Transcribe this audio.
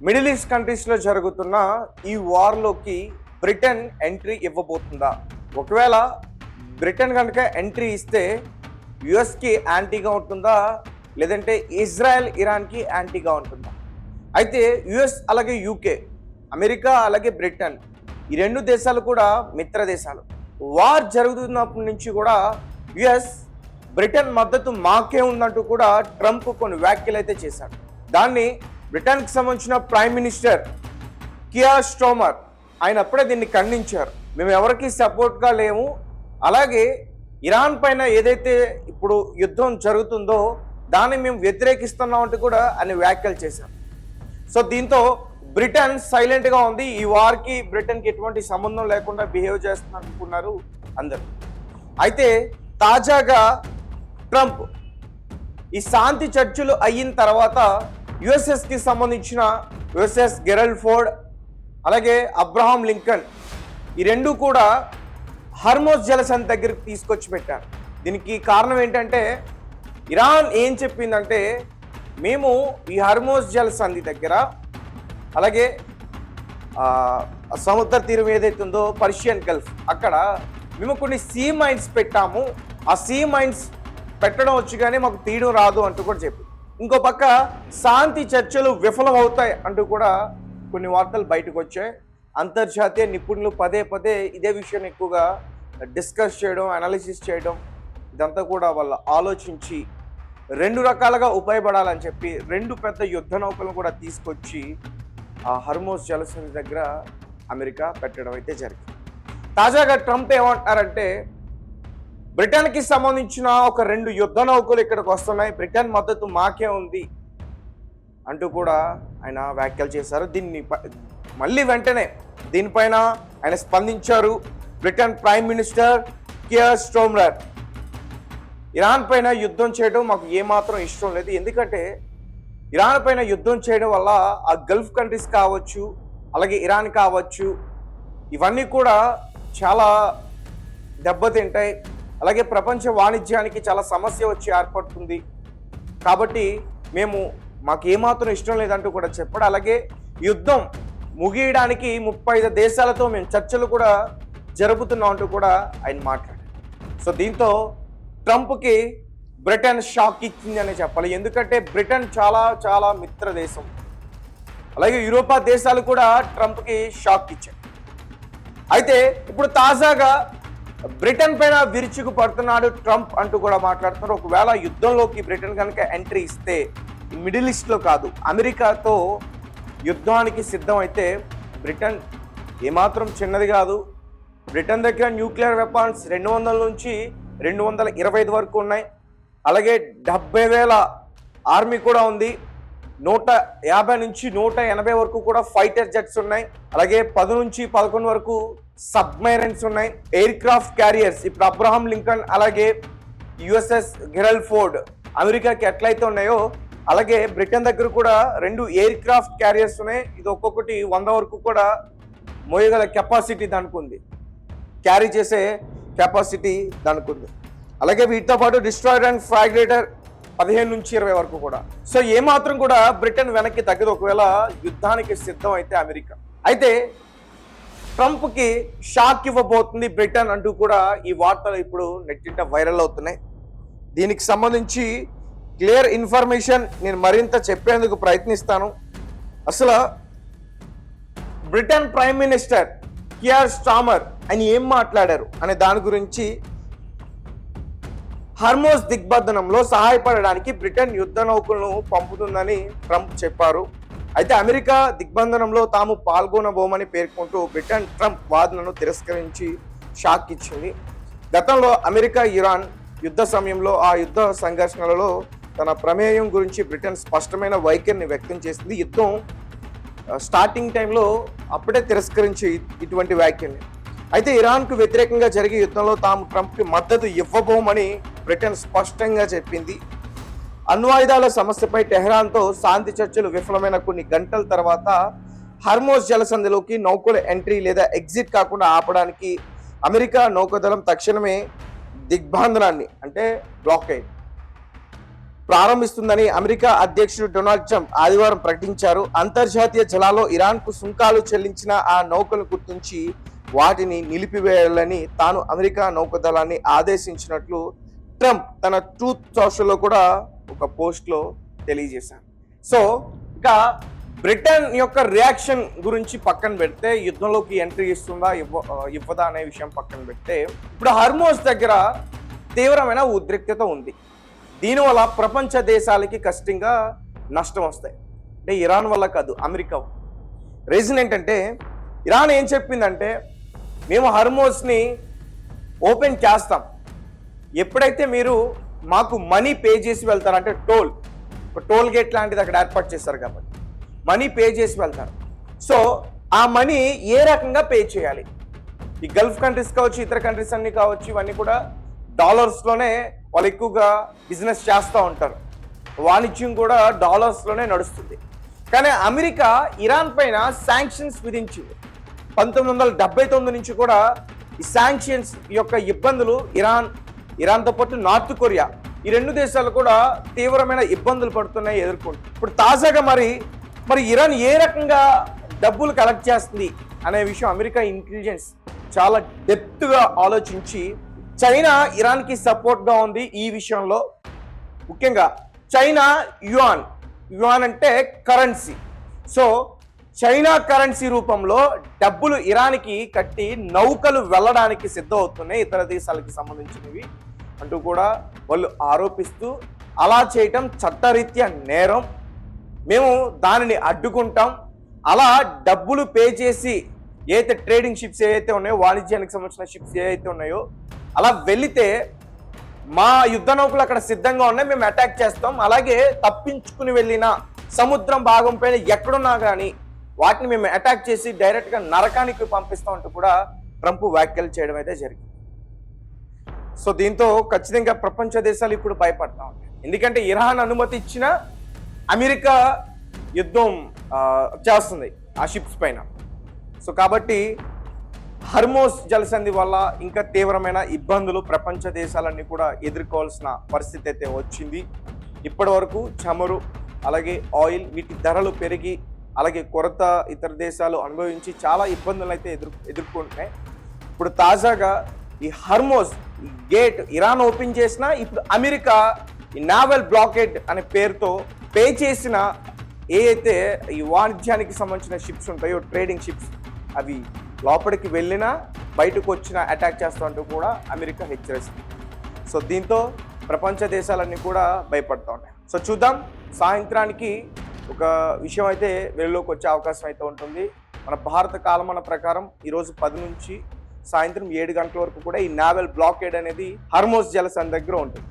Middle east కంట్రీస్లో జరుగుతున్న ఈ వార్లోకి బ్రిటన్ ఎంట్రీ ఇవ్వబోతుందా? ఒకవేళ బ్రిటన్ కనుక ఎంట్రీ ఇస్తే యుఎస్కి యాంటీగా ఉంటుందా, లేదంటే ఇజ్రాయెల్ ఇరాన్కి యాంటీగా ఉంటుందా? అయితే యుఎస్ అలాగే యూకే, అమెరికా అలాగే బ్రిటన్, ఈ రెండు దేశాలు కూడా మిత్ర దేశాలు. వార్ జరుగుతున్నప్పటి నుంచి కూడా యుఎస్ బ్రిటన్ మద్దతు మాకే ఉందంటూ కూడా ట్రంప్ కొన్ని వ్యాఖ్యలు అయితే చేశాడు. దాన్ని బ్రిటన్కి సంబంధించిన ప్రైమ్ మినిస్టర్ కియర్ స్టార్మర్ ఆయన అప్పుడే దీన్ని ఖండించారు. మేము ఎవరికి సపోర్ట్గా లేము, అలాగే ఇరాన్ పైన ఏదైతే ఇప్పుడు యుద్ధం జరుగుతుందో దాన్ని మేము వ్యతిరేకిస్తున్నామంటూ కూడా ఆయన వ్యాఖ్యలు చేశారు. సో దీంతో బ్రిటన్ సైలెంట్గా ఉంది. ఈ వార్కి బ్రిటన్కి ఎటువంటి సంబంధం లేకుండా బిహేవ్ చేస్తున్నారు అనుకున్నారు అందరు. అయితే తాజాగా ట్రంప్ ఈ శాంతి చర్చలు అయిన తర్వాత యుఎస్ఎస్కి సంబంధించిన యుఎస్ఎస్ గెరల్డ్ ఫోర్డ్ అలాగే అబ్రహాం లింకన్ ఈ రెండు కూడా హర్మోజ్ జలసంధి దగ్గరికి తీసుకొచ్చి పెట్టారు. దీనికి కారణం ఏంటంటే ఇరాన్ ఏం చెప్పిందంటే, మేము ఈ హర్మోజ్ జలసంధి దగ్గర అలాగే సముద్ర తీరం ఏదైతే ఉందో పర్షియన్ గల్ఫ్ అక్కడ మేము కొన్ని సీ మైన్స్ పెట్టాము, ఆ సీ మైన్స్ పెట్టడం వచ్చి కానీ మాకు తీయడం రాదు అంటూ కూడా చెప్పి, ఇంకో పక్క శాంతి చర్చలు విఫలం అవుతాయి అంటూ కూడా కొన్ని వార్తలు బయటకు వచ్చాయి. అంతర్జాతీయ నిపుణులు పదే పదే ఇదే విషయాన్ని ఎక్కువగా డిస్కస్ చేయడం, అనాలిసిస్ చేయడం, ఇదంతా కూడా వాళ్ళు ఆలోచించి రెండు రకాలుగా ఉపయోగపడాలని చెప్పి రెండు పెద్ద యుద్ధ నౌకలను కూడా తీసుకొచ్చి ఆ హర్మోజ్ జలసంధి దగ్గర అమెరికా పెట్టడం అయితే జరిగింది. తాజాగా ట్రంప్ ఏమంటారంటే, బ్రిటన్కి సంబంధించిన ఒక రెండు యుద్ధ నౌకలు ఇక్కడికి వస్తున్నాయి, బ్రిటన్ మద్దతు మాకే ఉంది అంటూ కూడా ఆయన వ్యాఖ్యలు చేశారు. దీన్ని మళ్ళీ వెంటనే దీనిపైన ఆయన స్పందించారు. Britain prime minister Keir Starmer, Iran పైన యుద్ధం చేయడం మాకు ఏమాత్రం ఇష్టం లేదు, ఎందుకంటే ఇరాన్ పైన యుద్ధం చేయడం వల్ల ఆ గల్ఫ్ కంట్రీస్ కావచ్చు అలాగే ఇరాన్ కావచ్చు ఇవన్నీ కూడా చాలా దెబ్బతింటాయి, అలాగే ప్రపంచ వాణిజ్యానికి చాలా సమస్య వచ్చి ఏర్పడుతుంది, కాబట్టి మాకు ఏమాత్రం ఇష్టం లేదంటూ కూడా చెప్పాడు. అలాగే యుద్ధం ముగియడానికి 35 దేశాలతో మేము చర్చలు కూడా జరుపుతున్నాం అంటూ కూడా ఆయన మాట్లాడారు. సో దీంతో ట్రంప్కి బ్రిటన్ షాక్ ఇచ్చిందనే చెప్పాలి, ఎందుకంటే బ్రిటన్ చాలా చాలా మిత్ర దేశం. అలాగే యూరోపా దేశాలు కూడా ట్రంప్కి షాక్ ఇచ్చాయి. అయితే ఇప్పుడు తాజాగా బ్రిటన్ పైన విరుచుకు పడుతున్నాడు ట్రంప్ అంటూ కూడా మాట్లాడుతున్నారు. ఒకవేళ యుద్ధంలోకి బ్రిటన్ కనుక ఎంట్రీ ఇస్తే మిడిల్ ఈస్ట్లో కాదు అమెరికాతో యుద్ధానికి సిద్ధం అయితే బ్రిటన్ ఏమాత్రం చిన్నది కాదు. బ్రిటన్ దగ్గర న్యూక్లియర్ వెపన్స్ 200 నుంచి 225 వరకు ఉన్నాయి, అలాగే 70,000 ఆర్మీ కూడా ఉంది, 150 నుంచి 180 వరకు కూడా ఫైటర్ జెట్స్ ఉన్నాయి, అలాగే 10 నుంచి 11 వరకు సబ్మెరైన్స్ ఉన్నాయి, ఎయిర్ క్రాఫ్ట్ క్యారియర్స్ ఇప్పుడు అబ్రహాం లింకన్ అలాగే యుఎస్ఎస్ గెరల్డ్ ఫోర్డ్ అమెరికాకి ఎట్లయితే ఉన్నాయో అలాగే బ్రిటన్ దగ్గర కూడా 2 ఎయిర్ క్రాఫ్ట్ క్యారియర్స్ ఉన్నాయి. ఇది ఒక్కొక్కటి 100 వరకు కూడా మోయగల కెపాసిటీ దానికి ఉంది, క్యారీ చేసే కెపాసిటీ దానికి ఉంది. అలాగే వీటితో పాటు డిస్ట్రాయర్ అండ్ ఫ్రాగ్రేటర్ 15 నుంచి 20 వరకు కూడా. సో ఏమాత్రం కూడా బ్రిటన్ వెనక్కి తగ్గదు ఒకవేళ యుద్ధానికి సిద్ధం అయితే అమెరికా. అయితే ట్రంప్కి షాక్ ఇవ్వబోతుంది బ్రిటన్ అంటూ కూడా ఈ వార్తలు ఇప్పుడు నెట్టింట వైరల్ అవుతున్నాయి. దీనికి సంబంధించి క్లియర్ ఇన్ఫర్మేషన్ నేను మరింత చెప్పేందుకు ప్రయత్నిస్తాను. అసలు Britain prime minister Keir Starmer ఆయన ఏం మాట్లాడారు అనే దాని గురించి, హర్మోజ్ దిగ్బంధనంలో సహాయపడడానికి బ్రిటన్ యుద్ధ నౌకలను పంపుతుందని ట్రంప్ చెప్పారు. అయితే అమెరికా దిగ్బంధనంలో తాము పాల్గొనబోమని పేర్కొంటూ బ్రిటన్ ట్రంప్ వాదనను తిరస్కరించి షాక్ ఇచ్చింది. గతంలో అమెరికా ఇరాన్ యుద్ధ సమయంలో ఆ యుద్ధ సంఘర్షణలలో తన ప్రమేయం గురించి బ్రిటన్ స్పష్టమైన వైఖరిని వ్యక్తం చేసింది. యుద్ధం స్టార్టింగ్ టైంలో అప్పుడే తిరస్కరించి ఇటువంటి వ్యాఖ్యల్ని. అయితే ఇరాన్కు వ్యతిరేకంగా జరిగే యుద్ధంలో తాము ట్రంప్కి మద్దతు ఇవ్వబోమని బ్రిటన్ స్పష్టంగా చెప్పింది. అణ్వాయుధాల సమస్యపై టెహ్రాన్తో శాంతి చర్చలు విఫలమైన కొన్ని గంటల తర్వాత హర్మోజ్ జలసంధిలోకి నౌకల ఎంట్రీ లేదా ఎగ్జిట్ కాకుండా ఆపడానికి అమెరికా నౌకాదళం తక్షణమే దిగ్బంధనాన్ని అంటే బ్లాకేడ్ ప్రారంభిస్తుందని అమెరికా అధ్యక్షుడు డొనాల్డ్ ట్రంప్ ఆదివారం ప్రకటించారు. అంతర్జాతీయ జలాల్లో ఇరాన్కు సుంకాలు చెల్లించిన ఆ నౌకలు గుర్తించి వాటిని నిలిపివేయాలని తాను అమెరికా నౌకాదళాన్ని ఆదేశించినట్లు ట్రంప్ తన ట్రూత్ సోషల్లో కూడా ఒక పోస్ట్లో తెలియజేశారు. సో ఇక బ్రిటన్ యొక్క రియాక్షన్ గురించి పక్కన పెడితే, యుద్ధంలోకి ఎంట్రీ ఇస్తుందా ఇవ్వదా అనే విషయం పక్కన పెడితే, ఇప్పుడు హర్మోస్ దగ్గర తీవ్రమైన ఉద్రిక్తత ఉంది. దీనివల్ల ప్రపంచ దేశాలకి కష్టంగా నష్టం వస్తాయి. అంటే ఇరాన్ వల్ల కాదు, అమెరికా. రీజన్ ఏంటంటే, ఇరాన్ ఏం చెప్పిందంటే, మేము హర్మోస్ని ఓపెన్ చేస్తాం, ఎప్పుడైతే మీరు మాకు మనీ పే చేసి వెళ్తారంటే టోల్ గేట్ లాంటిది అక్కడ ఏర్పాటు చేస్తారు కాబట్టి మనీ పే చేసి వెళ్తారు. సో ఆ మనీ ఏ రకంగా పే చేయాలి? ఈ గల్ఫ్ కంట్రీస్ కావచ్చు, ఇతర కంట్రీస్ అన్ని కావచ్చు, ఇవన్నీ కూడా డాలర్స్లోనే వాళ్ళు ఎక్కువగా బిజినెస్ చేస్తూ ఉంటారు. వాణిజ్యం కూడా డాలర్స్లోనే నడుస్తుంది. కానీ అమెరికా ఇరాన్ పైన శాంక్షన్స్ విధించింది. 1979 నుంచి కూడా ఈ శాంక్షన్స్ యొక్క ఇబ్బందులు ఇరాన్తో పాటు నార్త్ కొరియా, ఈ రెండు దేశాలు కూడా తీవ్రమైన ఇబ్బందులు పడుతున్నాయి, ఎదుర్కొంటున్నాయి. ఇప్పుడు తాజాగా మరి ఇరాన్ ఏ రకంగా డబ్బులు కలెక్ట్ చేస్తుంది అనే విషయం అమెరికా ఇంటెలిజెన్స్ చాలా డెప్త్గా ఆలోచించి, చైనా ఇరాన్కి సపోర్ట్గా ఉంది ఈ విషయంలో. ముఖ్యంగా చైనా యువాన్ అంటే కరెన్సీ. సో చైనా కరెన్సీ రూపంలో డబ్బులు ఇరాన్కి కట్టి నౌకలు వెళ్ళడానికి సిద్ధమవుతున్నాయి, ఇతర దేశాలకు సంబంధించినవి అంటూ కూడా వాళ్ళు ఆరోపిస్తూ, అలా చేయటం చట్టరీత్యా నేరం, మేము దానిని అడ్డుకుంటాం. అలా డబ్బులు పే చేసి ఏదైతే ట్రేడింగ్ షిప్స్ ఏవైతే ఉన్నాయో, వాణిజ్యానికి సంబంధించిన షిప్స్ ఏవైతే ఉన్నాయో, అలా వెళితే మా యుద్ధ నౌకలు అక్కడ సిద్ధంగా ఉన్నాయి, మేము అటాక్ చేస్తాం. అలాగే తప్పించుకుని వెళ్ళిన సముద్రం భాగం పైన ఎక్కడున్నా కానీ వాటిని మేము అటాక్ చేసి డైరెక్ట్గా నరకానికి పంపిస్తాం అంటూ కూడా ట్రంప్ వ్యాఖ్యలు చేయడం అయితే జరిగింది. సో దీంతో ఖచ్చితంగా ప్రపంచ దేశాలు ఇప్పుడు భయపడతా ఉంటాయి. ఎందుకంటే ఇరాన్ అనుమతి ఇచ్చిన అమెరికా యుద్ధం చేస్తుంది ఆ షిప్స్ పైన. సో కాబట్టి హర్మోస్ జలసంధి వల్ల ఇంకా తీవ్రమైన ఇబ్బందులు ప్రపంచ దేశాలన్నీ కూడా ఎదుర్కోవాల్సిన పరిస్థితి అయితే వచ్చింది. ఇప్పటి వరకు చమురు, అలాగే ఆయిల్, వీటి ధరలు పెరిగి, అలాగే కొరత ఇతర దేశాలు అనుభవించి చాలా ఇబ్బందులు అయితే ఎదుర్కొంటున్నాయి. ఇప్పుడు తాజాగా ఈ హర్మోస్ గేట్ ఇరాన్ ఓపెన్ చేసిన, ఇప్పుడు అమెరికా ఈ నావల్ బ్లాకేడ్ అనే పేరుతో పే చేసిన ఏదైతే ఈ వాణిజ్యానికి సంబంధించిన షిప్స్ ఉంటాయో, ట్రేడింగ్ షిప్స్, అవి లోపలికి వెళ్ళినా బయటకు వచ్చినా అటాక్ చేస్తూ కూడా అమెరికా హెచ్చరిస్తుంది. సో దీంతో ప్రపంచ దేశాలన్నీ కూడా భయపడుతూ ఉన్నాయి. సో చూద్దాం, సాయంత్రానికి ఒక విషయం అయితే వెలుగులోకి వచ్చే అవకాశం అయితే ఉంటుంది. మన భారత కాలమాన ప్రకారం ఈరోజు 10 నుంచి సాయంత్రం 7 గంటల వరకు కూడా ఈ నావల్ బ్లాకేడ్ అనేది హర్మోస్ జలసంధి దగ్గర ఉంటుంది.